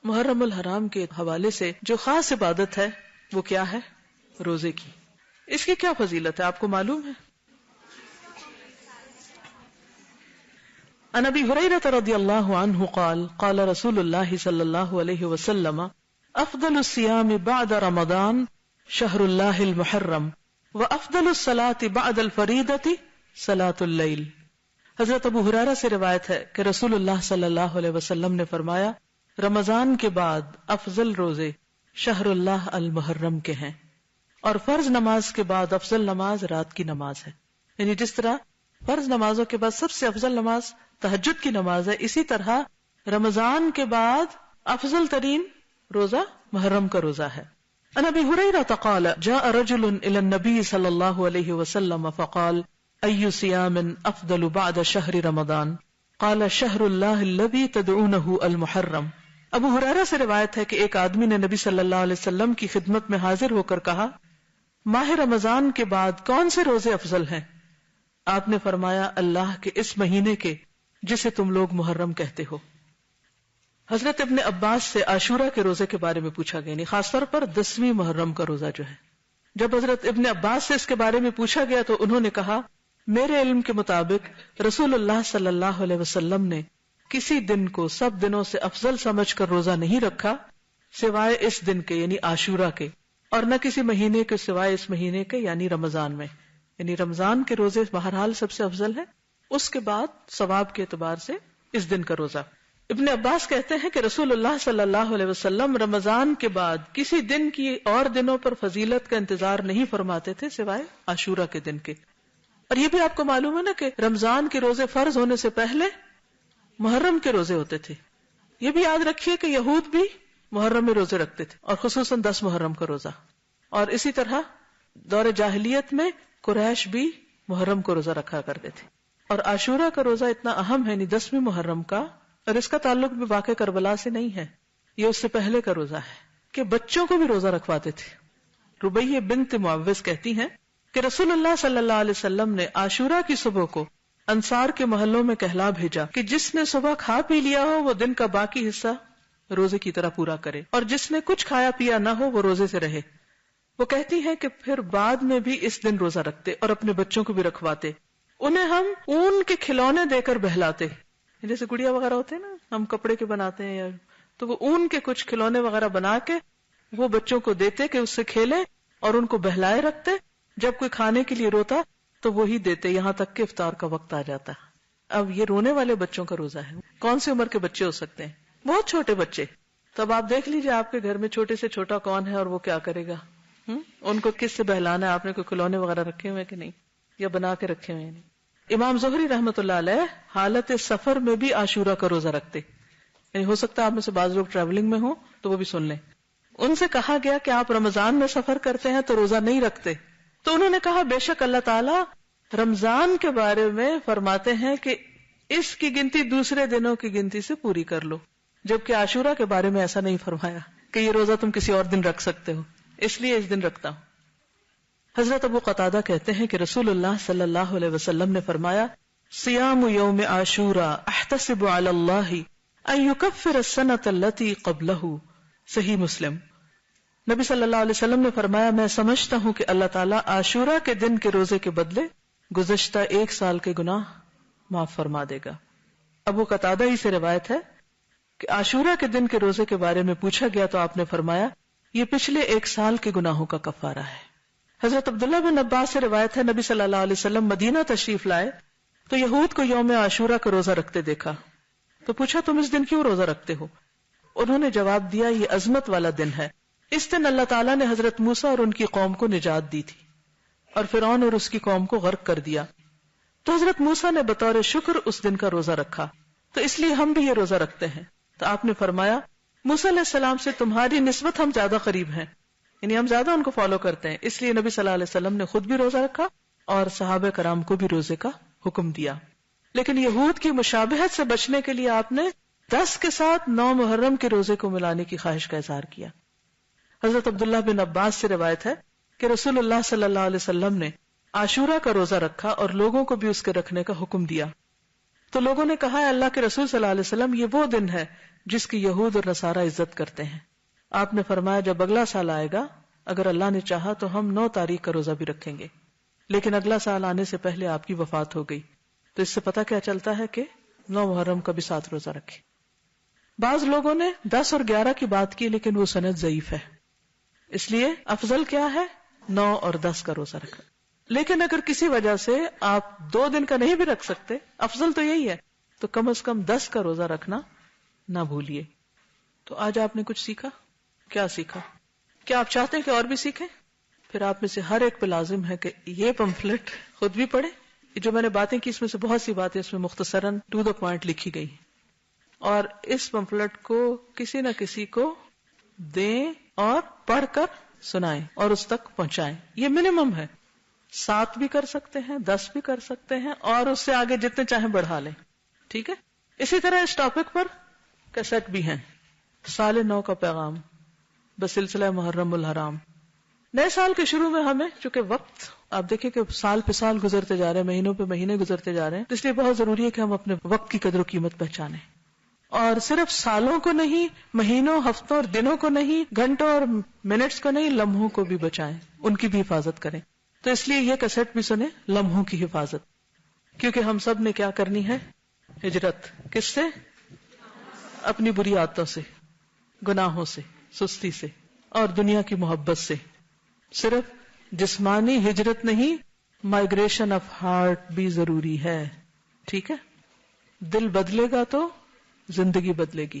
محرم الحرام کے حوالے سے جو خاص عبادت ہے وہ کیا ہے؟ روزے کی. اس کی کیا فضیلت ہے آپ کو معلوم ہے؟ عن ابی ہریرہ رضی اللہ عنہ قال قال رسول اللہ صلی اللہ علیہ وسلم افضل الصیام بعد رمضان شہر اللہ المحرم وافضل الصلاة بعد الفریضۃ صلاة اللیل. حضرت ابو ہریرہ سے روایت ہے کہ رسول اللہ صلی اللہ علیہ وسلم نے فرمایا رمضان کے بعد افضل روزے شہر اللہ المحرم کے ہیں، اور فرض نماز کے بعد افضل نماز رات کی نماز ہے. یعنی جس طرح فرض نمازوں کے بعد سب سے افضل نماز تہجد کی نماز ہے، اسی طرح رمضان کے بعد افضل ترین روزہ محرم کا روزہ ہے. عن ابی ہریرہ قال جاء رجل الى النبي صلی اللہ علیہ وسلم فقال ای صیام افضل بعد شہر رمضان قال شہر اللہ الذی تدعونہ المحرم. ابو ہریرہ سے روایت ہے کہ ایک آدمی نے نبی صلی اللہ علیہ وسلم کی خدمت میں حاضر ہو کر کہا ماہ رمضان کے بعد کون سے روزے افضل ہیں؟ آپ نے فرمایا اللہ کے اس مہینے کے جسے تم لوگ محرم کہتے ہو. حضرت ابن عباس سے عاشورہ کے روزے کے بارے میں پوچھا گیا، یعنی خاص طور پر 10ویں محرم کا روزہ جو ہے. جب حضرت ابن عباس سے اس کے بارے میں پوچھا گیا تو انہوں نے کہا میرے علم کے مطابق رسول اللہ صلی اللہ علیہ وسلم نے کسی دن کو سب دنوں سے افضل سمجھ کر روزہ نہیں رکھا سوائے اس دن کے یعنی عاشورہ کے، اور نہ کسی مہینے کے سوائے اس مہینے کے یعنی رمضان میں. یعنی رمضان کے روزے بہرحال سب سے افضل ہیں، اس کے بعد ثواب کے اعتبار سے اس دن کا روزہ. ابن عباس کہتے ہیں کہ رسول اللہ صلی اللہ علیہ وسلم رمضان کے بعد کسی دن کی اور دنوں پر فضیلت کا انتظار نہیں فرماتے تھے سوائے عاشورہ کے دن کے. اور یہ بھی آپ کو معلوم ہے نا کہ رمضان کے روزے فرض ہونے سے پہلے محرم کے روزے ہوتے تھے. یہ بھی یاد رکھیے کہ یہود بھی محرم میں روزے رکھتے تھے، اور خصوصاً 10 محرم کا روزہ. اور اسی طرح دور جاہلیت میں قریش بھی محرم کو روزہ رکھا کرتے تھے. اور عاشورہ کا روزہ اتنا اہم ہے، یعنی 10ویں محرم کا، اور اس کا تعلق بھی واقع کربلا سے نہیں ہے، یہ اس سے پہلے کا روزہ ہے کہ بچوں کو بھی روزہ رکھواتے تھے. ربیہ بنت معوذ کہتی ہیں کہ رسول اللہ صلی اللہ علیہ وسلم نے عاشورہ کی صبح کو انصار کے محلوں میں کہلا بھیجا کہ جس نے صبح کھا پی لیا ہو وہ دن کا باقی حصہ روزے کی طرح پورا کرے، اور جس نے کچھ کھایا پیا نہ ہو وہ روزے سے رہے. وہ کہتی ہیں کہ پھر بعد میں بھی اس دن روزہ رکھتے اور اپنے بچوں کو بھی رکھواتے. انہیں ہم اون کے کھلونے دے کر بہلاتے، جیسے گڑیا وغیرہ ہوتے ہیں نا، ہم کپڑے کے بناتے ہیں، تو وہ اون کے کچھ کھلونے وغیرہ بنا کے وہ بچوں کو دیتے کہ اس سے کھیلیں، اور ان کو بہلائے رکھتے. جب کوئی کھانے کے لیے روتا تو وہی دیتے یہاں تک کہ افطار کا وقت آ جاتا. اب یہ رونے والے بچوں کا روزہ ہے. کون سی عمر کے بچے ہو سکتے ہیں؟ بہت چھوٹے بچے. تو اب آپ دیکھ لیجیے آپ کے گھر میں چھوٹے سے چھوٹا کون ہے اور وہ کیا کرے گا. ان کو کس سے بہلانا ہے؟ آپ نے کوئی کھلونے وغیرہ رکھے ہوئے کہ نہیں، یا بنا کے رکھے ہوئے نہیں. امام زہری رحمۃ اللہ علیہ حالت سفر میں بھی عاشورہ کا روزہ رکھتے. یعنی ہو سکتا ہے آپ میں سے بعض لوگ ٹریولنگ میں ہوں تو وہ بھی سن لیں. ان سے کہا گیا کہ آپ رمضان میں سفر کرتے ہیں تو روزہ نہیں رکھتے، تو انہوں نے کہا بے شک اللہ تعالیٰ رمضان کے بارے میں فرماتے ہیں کہ اس کی گنتی دوسرے دنوں کی گنتی سے پوری کر لو، جبکہ عاشورہ کے بارے میں ایسا نہیں فرمایا کہ یہ روزہ تم کسی اور دن رکھ سکتے ہو، اس لیے اس دن رکھتا ہوں. حضرت ابو قتادہ کہتے ہیں کہ رسول اللہ صلی اللہ علیہ وسلم نے فرمایا صیام یوم عاشوراء احتسب علی اللہ ان یکفر السنۃ التی قبلہ. صحیح مسلم. نبی صلی اللہ علیہ وسلم نے فرمایا میں سمجھتا ہوں کہ اللہ تعالیٰ عاشورہ کے دن کے روزے کے بدلے گزشتہ 1 سال کے گناہ معاف فرما دے گا. ابو قتادہ ہی سے روایت ہے کہ عاشورہ کے دن کے روزے کے بارے میں پوچھا گیا تو آپ نے فرمایا یہ پچھلے 1 سال کے گناہوں کا کفارہ ہے. حضرت عبداللہ بن عباس سے روایت ہے نبی صلی اللہ علیہ وسلم مدینہ تشریف لائے تو یہود کو یوم عاشورہ کا روزہ رکھتے دیکھا تو پوچھا تم اس دن کیوں روزہ رکھتے ہو؟ انہوں نے جواب دیا یہ عظمت والا دن ہے، اس دن اللہ تعالیٰ نے حضرت موسیٰ اور ان کی قوم کو نجات دی تھی اور فرعون اور اس کی قوم کو غرق کر دیا، تو حضرت موسیٰ نے بطور شکر اس دن کا روزہ رکھا، تو اس لیے ہم بھی یہ روزہ رکھتے ہیں. تو آپ نے فرمایا موسیٰ علیہ السلام سے تمہاری نسبت ہم زیادہ قریب ہیں، یعنی ہم زیادہ ان کو فالو کرتے ہیں، اس لیے نبی صلی اللہ علیہ وسلم نے خود بھی روزہ رکھا اور صحابہ کرام کو بھی روزے کا حکم دیا. لیکن یہود کی مشابہت سے بچنے کے لیے آپ نے 10 کے ساتھ 9 محرم کے روزے کو ملانے کی خواہش کا اظہار کیا. حضرت عبداللہ بن عباس سے روایت ہے کہ رسول اللہ صلی اللہ علیہ وسلم نے عاشورہ کا روزہ رکھا اور لوگوں کو بھی اس کے رکھنے کا حکم دیا. تو لوگوں نے کہا اللہ کے رسول صلی اللہ علیہ وسلم یہ وہ دن ہے جس کی یہود اور نصارہ عزت کرتے ہیں. آپ نے فرمایا جب اگلا سال آئے گا اگر اللہ نے چاہا تو ہم 9 تاریخ کا روزہ بھی رکھیں گے، لیکن اگلا سال آنے سے پہلے آپ کی وفات ہو گئی. تو اس سے پتہ کیا چلتا ہے کہ 9 محرم کا بھی 7 روزہ رکھے. بعض لوگوں نے 10 اور 11 کی بات کی لیکن وہ سند ضعیف ہے، اس لیے افضل کیا ہے 9 اور 10 کا روزہ رکھنا. لیکن اگر کسی وجہ سے آپ 2 دن کا نہیں بھی رکھ سکتے، افضل تو یہی ہے، تو کم از کم 10 کا روزہ رکھنا نہ بھولیے. تو آج آپ نے کچھ سیکھا. کیا سیکھا؟ کیا آپ چاہتے ہیں کہ اور بھی سیکھیں؟ پھر آپ میں سے ہر ایک پہ لازم ہے کہ یہ پمفلٹ خود بھی پڑھیں. جو میں نے باتیں کی اس میں سے بہت سی باتیں اس میں مختصراً ٹو دا پوائنٹ لکھی گئی، اور اس پمفلٹ کو کسی نہ کسی کو دیں اور پڑھ کر سنائیں اور اس تک پہنچائیں. یہ منیمم ہے. 7 بھی کر سکتے ہیں، 10 بھی کر سکتے ہیں، اور اس سے آگے جتنے چاہیں بڑھا لیں. ٹھیک ہے. اسی طرح اس ٹاپک پر کیسٹ بھی ہیں. سال نو کا پیغام بسلسلہ محرم الحرام. نئے سال کے شروع میں ہمیں چونکہ وقت آپ دیکھیں کہ سال پہ سال گزرتے جا رہے ہیں، مہینوں پہ مہینے گزرتے جا رہے ہیں، اس لیے بہت ضروری ہے کہ ہم اپنے وقت کی قدر و قیمت پہچانیں. اور صرف سالوں کو نہیں، مہینوں، ہفتوں اور دنوں کو نہیں، گھنٹوں اور منٹس کو نہیں، لمحوں کو بھی بچائیں، ان کی بھی حفاظت کریں. تو اس لیے یہ کیسٹ بھی سنیں، لمحوں کی حفاظت. کیونکہ ہم سب نے کیا کرنی ہے؟ ہجرت. کس سے؟ اپنی بری عادتوں سے، گناہوں سے، سستی سے اور دنیا کی محبت سے. صرف جسمانی ہجرت نہیں، مائگریشن آف ہارٹ بھی ضروری ہے. ٹھیک ہے. دل بدلے گا تو زندگی بدلے گی.